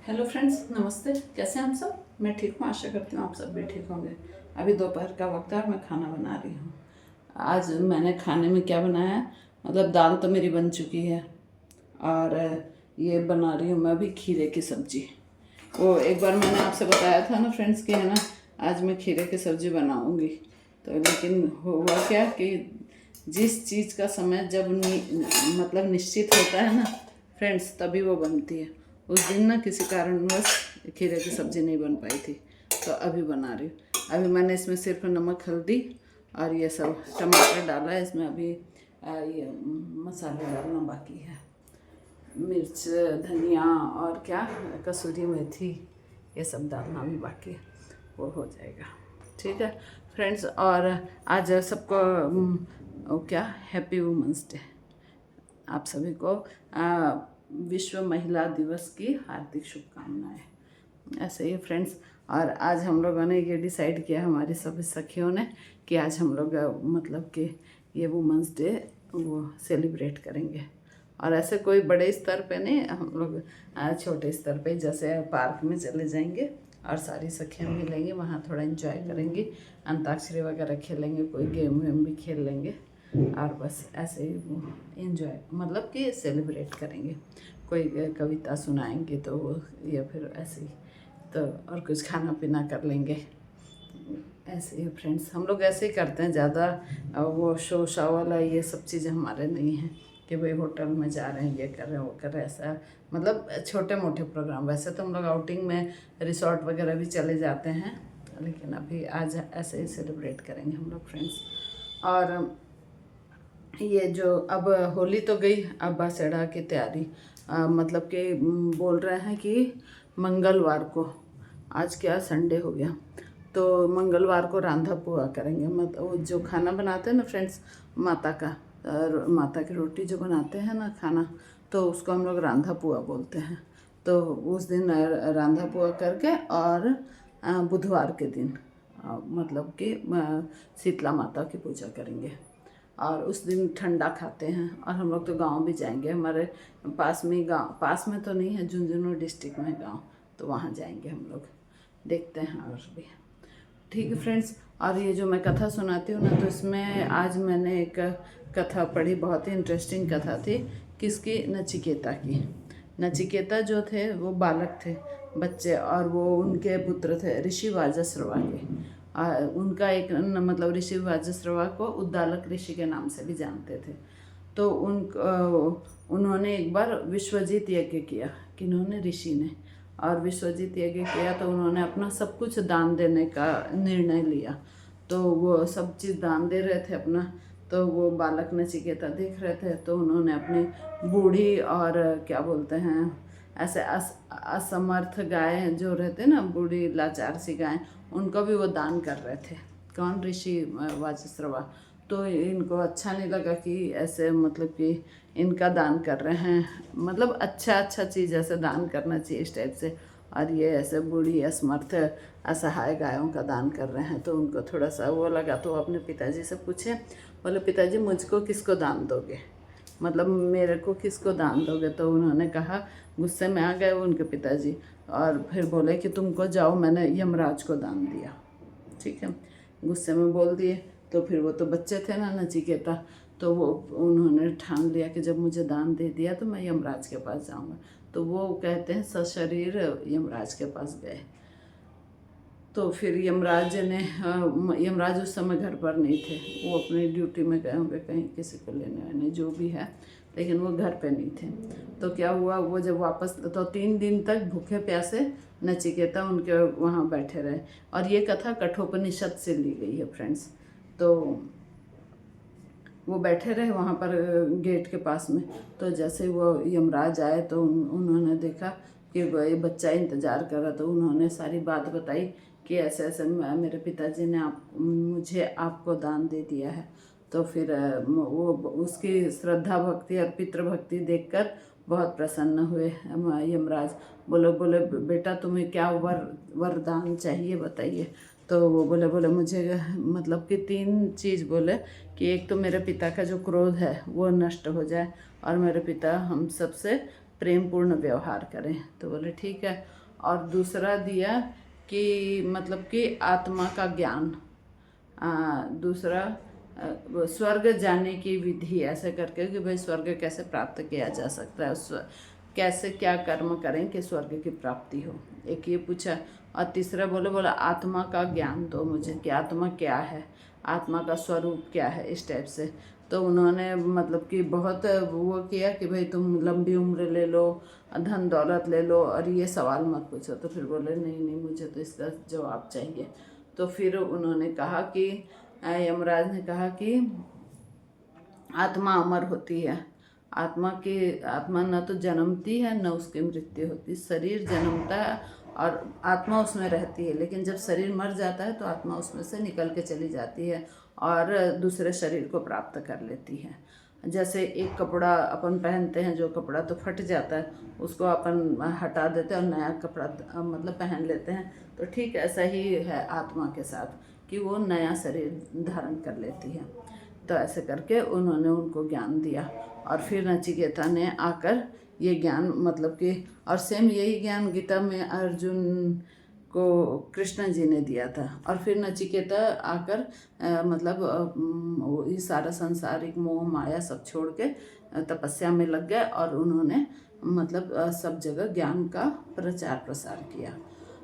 Hello friends, नमस्ते। कैसे हैं हम सब? मैं ठीक हूँ, आशा करती हूँ आप सब भी ठीक होंगे। अभी दोपहर का वक्त है और मैं खाना बना रही हूँ। आज मैंने खाने में क्या बनाया है, मतलब दाल तो मेरी बन चुकी है और ये बना रही हूँ मैं अभी खीरे की सब्ज़ी। वो एक बार मैंने आपसे बताया था ना फ्रेंड्स कि है ना, आज मैं खीरे की सब्ज़ी बनाऊँगी। तो लेकिन हुआ क्या कि जिस चीज़ का समय जब मतलब निश्चित होता है ना फ्रेंड्स, तभी वो बनती है। उस दिन ना किसी कारणवश खीरे की सब्ज़ी नहीं बन पाई थी, तो अभी बना रही हूँ। अभी मैंने इसमें सिर्फ नमक, हल्दी और ये सब टमाटर डाला है। इसमें अभी ये मसाले डालना बाकी है, मिर्च, धनिया और क्या कसूरी मेथी, ये सब डालना भी बाकी है। वो हो जाएगा, ठीक है फ्रेंड्स। और आज सबको क्या हैप्पी वुमेंस डे। आप सभी को विश्व महिला दिवस की हार्दिक शुभकामनाएं। ऐसे ही फ्रेंड्स। और आज हम लोगों ने ये डिसाइड किया, हमारी सभी सखियों ने, कि आज हम लोग मतलब कि ये वुमेंस डे वो सेलिब्रेट करेंगे। और ऐसे कोई बड़े स्तर पे नहीं, हम लोग छोटे स्तर पे जैसे पार्क में चले जाएंगे और सारी सखियाँ मिलेंगी, वहाँ थोड़ा एंजॉय करेंगी, अंताक्षरी वगैरह खेलेंगे, कोई गेम वेम भी खेल लेंगे और बस ऐसे ही वो एंजॉय मतलब कि सेलिब्रेट करेंगे। कोई कविता सुनाएंगे तो वो, या फिर ऐसे ही तो, और कुछ खाना पीना कर लेंगे। ऐसे ही फ्रेंड्स, हम लोग ऐसे ही करते हैं। ज़्यादा वो शो शो वाला ये सब चीज़ें हमारे नहीं हैं कि भाई होटल में जा रहे हैं, ये कर रहे हैं, वो कर रहे हैं। ऐसा मतलब छोटे मोटे प्रोग्राम। वैसे तो हम लोग आउटिंग में रिसोर्ट वगैरह भी चले जाते हैं, लेकिन अभी आज ऐसे ही सेलिब्रेट करेंगे हम लोग फ्रेंड्स। और ये जो अब होली तो गई, अब बसेड़ा की तैयारी मतलब कि बोल रहे हैं कि मंगलवार को, आज क्या संडे हो गया, तो मंगलवार को रांधा पुआ करेंगे। मतलब वो जो खाना बनाते हैं ना फ्रेंड्स, माता का माता की रोटी जो बनाते हैं ना खाना, तो उसको हम लोग रांधा पुआ बोलते हैं। तो उस दिन रांधा पुआ करके और बुधवार के दिन मतलब कि शीतला माता की पूजा करेंगे और उस दिन ठंडा खाते हैं। और हम लोग तो गांव भी जाएंगे, हमारे पास में गांव, पास में तो नहीं है, झुंझुनू डिस्ट्रिक्ट में गांव, तो वहाँ जाएंगे हम लोग, देखते हैं। और भी ठीक है फ्रेंड्स। और ये जो मैं कथा सुनाती हूँ ना, तो इसमें आज मैंने एक कथा पढ़ी, बहुत ही इंटरेस्टिंग कथा थी। किसकी? नचिकेता की। नचिकेता जो थे वो बालक थे, बच्चे, और वो उनके पुत्र थे ऋषि वाजश्रवा के। उनका एक मतलब ऋषि वाजश्रवा को उद्दालक ऋषि के नाम से भी जानते थे। तो उन्होंने एक बार विश्वजीत यज्ञ किया। किन्होंने? ऋषि ने। और विश्वजीत यज्ञ किया तो उन्होंने अपना सब कुछ दान देने का निर्णय लिया। तो वो सब चीज़ दान दे रहे थे अपना। तो वो बालक नचिकेता देख रहे थे, तो उन्होंने अपनी बूढ़ी और क्या बोलते हैं, ऐसे असमर्थ गाय जो रहते ना, बूढ़ी लाचार सी गाय, उनको भी वो दान कर रहे थे। कौन? ऋषि वाजश्रवा। तो इनको अच्छा नहीं लगा कि ऐसे मतलब कि इनका दान कर रहे हैं, मतलब अच्छा चीज़ ऐसे दान करना चाहिए इस टाइप से, और ये ऐसे बूढ़ी असमर्थ असहाय गायों का दान कर रहे हैं। तो उनको थोड़ा सा वो लगा, तो अपने पिताजी से पूछे, बोले पिताजी मुझको किसको दान दोगे, मतलब मेरे को किसको दान दोगे? तो उन्होंने कहा, गुस्से में आ गए उनके पिताजी, और फिर बोले कि तुमको जाओ, मैंने यमराज को दान दिया। ठीक है, गुस्से में बोल दिए। तो फिर वो तो बच्चे थे ना नचिकेता, तो वो उन्होंने ठान लिया कि जब मुझे दान दे दिया तो मैं यमराज के पास जाऊंगा। तो वो कहते हैं सशरीर यमराज के पास गए। तो फिर यमराज ने, यमराज उस समय घर पर नहीं थे, वो अपनी ड्यूटी में गए होंगे कहीं किसी को लेने वेने, जो भी है, लेकिन वो घर पे नहीं थे। तो क्या हुआ, वो जब वापस, तो 3 दिन तक भूखे प्यासे नचिकेता उनके वहाँ बैठे रहे। और ये कथा कठोपनिषद से ली गई है फ्रेंड्स। तो वो बैठे रहे वहाँ पर गेट के पास में। तो जैसे वो यमराज आए तो उन्होंने देखा कि ये बच्चा इंतज़ार कर रहा, तो उन्होंने सारी बात बताई कि ऐसे ऐसे मेरे पिताजी ने मुझे आपको दान दे दिया है। तो फिर वो उसकी श्रद्धा भक्ति और पितृभक्ति देखकर बहुत प्रसन्न हुए यमराज। बोले बेटा तुम्हें क्या वरदान चाहिए बताइए। तो वो बोले मुझे मतलब कि 3 चीज़ बोले कि एक तो मेरे पिता का जो क्रोध है वो नष्ट हो जाए, और मेरे पिता हम सबसे प्रेम पूर्ण व्यवहार करें। तो बोले ठीक है। और दूसरा दिया कि मतलब कि आत्मा का ज्ञान, दूसरा वो स्वर्ग जाने की विधि, ऐसे करके कि भाई स्वर्ग कैसे प्राप्त किया जा सकता है, कैसे क्या कर्म करें कि स्वर्ग की प्राप्ति हो, एक ये पूछा। और तीसरा बोला आत्मा का ज्ञान दो मुझे कि आत्मा क्या है, आत्मा का स्वरूप क्या है, इस टाइप से। तो उन्होंने मतलब कि बहुत वो किया कि भाई तुम लंबी उम्र ले लो, धन दौलत ले लो, और ये सवाल मत पूछो। तो फिर बोले नहीं नहीं, मुझे तो इसका जवाब चाहिए। तो फिर उन्होंने कहा कि यमराज ने कहा कि आत्मा अमर होती है, आत्मा न तो जन्मती है न उसकी मृत्यु होती। शरीर जन्मता है और आत्मा उसमें रहती है, लेकिन जब शरीर मर जाता है तो आत्मा उसमें से निकल के चली जाती है और दूसरे शरीर को प्राप्त कर लेती है। जैसे एक कपड़ा अपन पहनते हैं, जो कपड़ा तो फट जाता है उसको अपन हटा देते हैं और नया कपड़ा मतलब पहन लेते हैं। तो ठीक ऐसा ही है आत्मा के साथ कि वो नया शरीर धारण कर लेती है। तो ऐसे करके उन्होंने उनको ज्ञान दिया। और फिर नचिकेता ने आकर ये ज्ञान मतलब कि, और सेम यही ज्ञान गीता में अर्जुन को कृष्ण जी ने दिया था। और फिर नचिकेता आकर ये सारा सांसारिक मोह माया सब छोड़ के तपस्या में लग गए और उन्होंने सब जगह ज्ञान का प्रचार प्रसार किया।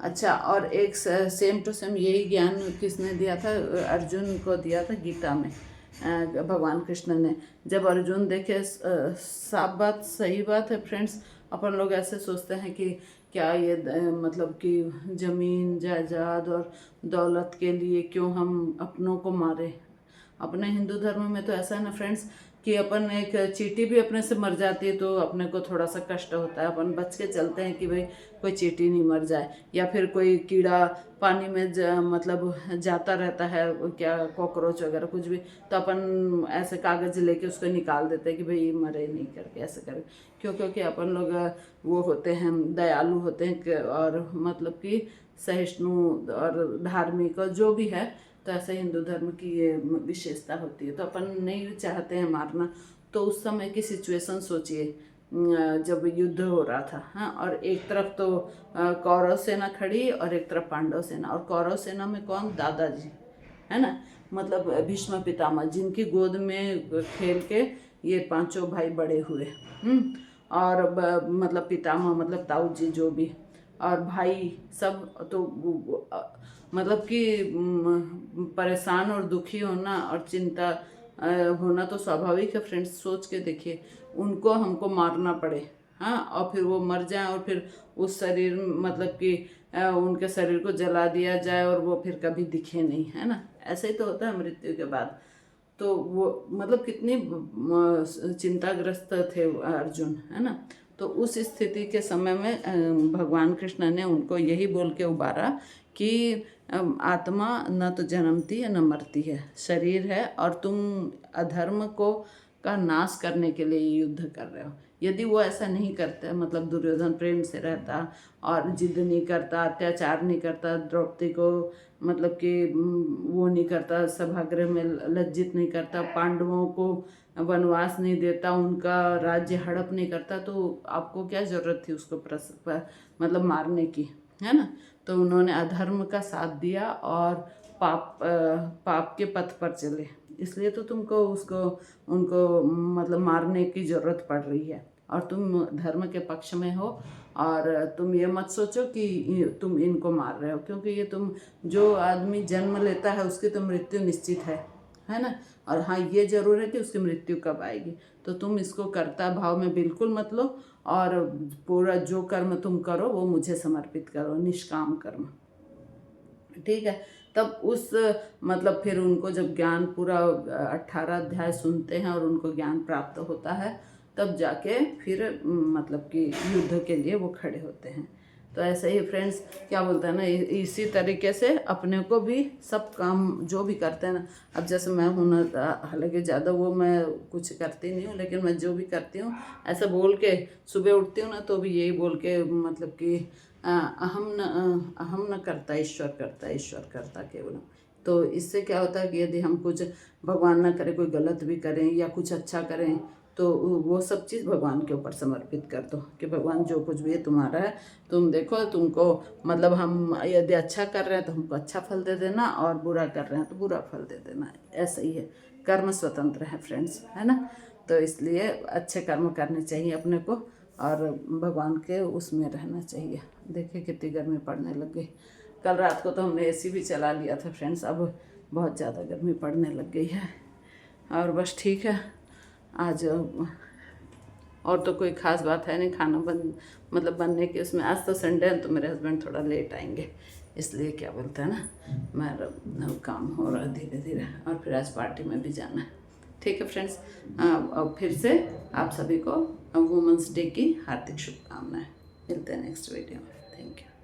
अच्छा, और एक सेम टू सेम यही ज्ञान किसने दिया था? अर्जुन को दिया था गीता में भगवान कृष्ण ने। जब अर्जुन देखे, साफ बात, सही बात है फ्रेंड्स, अपन लोग ऐसे सोचते हैं कि क्या ये मतलब कि ज़मीन जायदाद और दौलत के लिए क्यों हम अपनों को मारे। अपने हिंदू धर्म में तो ऐसा है ना फ्रेंड्स कि अपन एक चींटी भी अपने से मर जाती है तो अपने को थोड़ा सा कष्ट होता है, अपन बच के चलते हैं कि भाई कोई चींटी नहीं मर जाए। या फिर कोई कीड़ा पानी में जाता रहता है, क्या कॉकरोच वगैरह कुछ भी, तो अपन ऐसे कागज़ लेके उसको निकाल देते हैं कि भाई मरे नहीं करके, ऐसे करके। क्योंकि अपन लोग वो होते हैं, दयालु होते हैं और मतलब कि सहिष्णु और धार्मिक और जो भी है। तो ऐसे हिंदू धर्म की ये विशेषता होती है। तो अपन नहीं चाहते हैं मारना। तो उस समय की सिचुएशन सोचिए, जब युद्ध हो रहा था, हाँ, और एक तरफ तो कौरव सेना खड़ी और एक तरफ पांडव सेना। और कौरव सेना में कौन? दादाजी, है ना, मतलब भीष्म पितामह, जिनकी गोद में खेल के ये पांचों भाई बड़े हुए। और मतलब पितामह मतलब ताऊ जी जो भी, और भाई सब तो मतलब कि परेशान और दुखी होना और चिंता होना तो स्वाभाविक है फ्रेंड्स। सोच के देखिए, उनको हमको मारना पड़े, हाँ, और फिर वो मर जाए और फिर उस शरीर मतलब कि उनके शरीर को जला दिया जाए और वो फिर कभी दिखे नहीं, है ना। ऐसे ही तो होता है मृत्यु के बाद। तो वो मतलब कितनी चिंताग्रस्त थे अर्जुन, है ना। तो उस स्थिति के समय में भगवान कृष्ण ने उनको यही बोल के उबारा कि आत्मा न तो जन्मती है न मरती है, शरीर है और तुम अधर्म को का नाश करने के लिए युद्ध कर रहे हो। यदि वो ऐसा नहीं करते, मतलब दुर्योधन प्रेम से रहता और जिद नहीं करता, अत्याचार नहीं करता, द्रौपदी को मतलब कि वो नहीं करता, सभागृह में लज्जित नहीं करता, पांडवों को वनवास नहीं देता, उनका राज्य हड़प नहीं करता, तो आपको क्या ज़रूरत थी उसको मतलब मारने की, है ना। तो उन्होंने अधर्म का साथ दिया और पाप के पथ पर चले, इसलिए तो तुमको उनको मतलब मारने की ज़रूरत पड़ रही है। और तुम धर्म के पक्ष में हो और तुम ये मत सोचो कि तुम इनको मार रहे हो, क्योंकि ये जो आदमी जन्म लेता है उसकी तो मृत्यु निश्चित है ना। और हाँ, ये ज़रूर है कि उसकी मृत्यु कब आएगी। तो तुम इसको कर्ता भाव में बिल्कुल मत लो और पूरा जो कर्म तुम करो वो मुझे समर्पित करो, निष्काम कर्म, ठीक है। तब उस मतलब फिर उनको जब ज्ञान पूरा 18 अध्याय सुनते हैं और उनको ज्ञान प्राप्त होता है, तब जाके फिर मतलब कि युद्ध के लिए वो खड़े होते हैं। तो ऐसे ही फ्रेंड्स, क्या बोलते हैं ना, इसी तरीके से अपने को भी सब काम जो भी करते हैं ना, अब जैसे मैं हूँ ना, हालांकि ज़्यादा वो मैं कुछ करती नहीं हूँ, लेकिन मैं जो भी करती हूँ ऐसे बोल के सुबह उठती हूँ ना, तो भी यही बोल के मतलब कि अहम न करता ईश्वर करता, ईश्वर करता केवल। तो इससे क्या होता है कि यदि हम कुछ, भगवान ना करे, कोई गलत भी करें या कुछ अच्छा करें तो वो सब चीज़ भगवान के ऊपर समर्पित कर दो कि भगवान जो कुछ भी है तुम्हारा है, तुम देखो, तुमको मतलब हम यदि अच्छा कर रहे हैं तो हमको अच्छा फल दे देना, और बुरा कर रहे हैं तो बुरा फल दे देना। ऐसा ही है, कर्म स्वतंत्र है फ्रेंड्स, है ना। तो इसलिए अच्छे कर्म करने चाहिए अपने को, और भगवान के उसमें रहना चाहिए। देखिए कितनी गर्मी पड़ने लग गई। कल रात को तो हमने एसी भी चला लिया था फ्रेंड्स, अब बहुत ज़्यादा गर्मी पड़ने लग गई है। और बस ठीक है, आज और तो कोई ख़ास बात है नहीं, खाना बनने की उसमें। आज तो संडे है तो मेरे हस्बैंड थोड़ा लेट आएंगे, इसलिए क्या बोलते हैं ना, मेरा काम हो रहा है धीरे धीरे, और फिर आज पार्टी में भी जाना है। ठीक है फ्रेंड्स, अब फिर से आप सभी को वुमेंस डे की हार्दिक शुभकामनाएं। मिलते हैं नेक्स्ट वीडियो में। Thank you.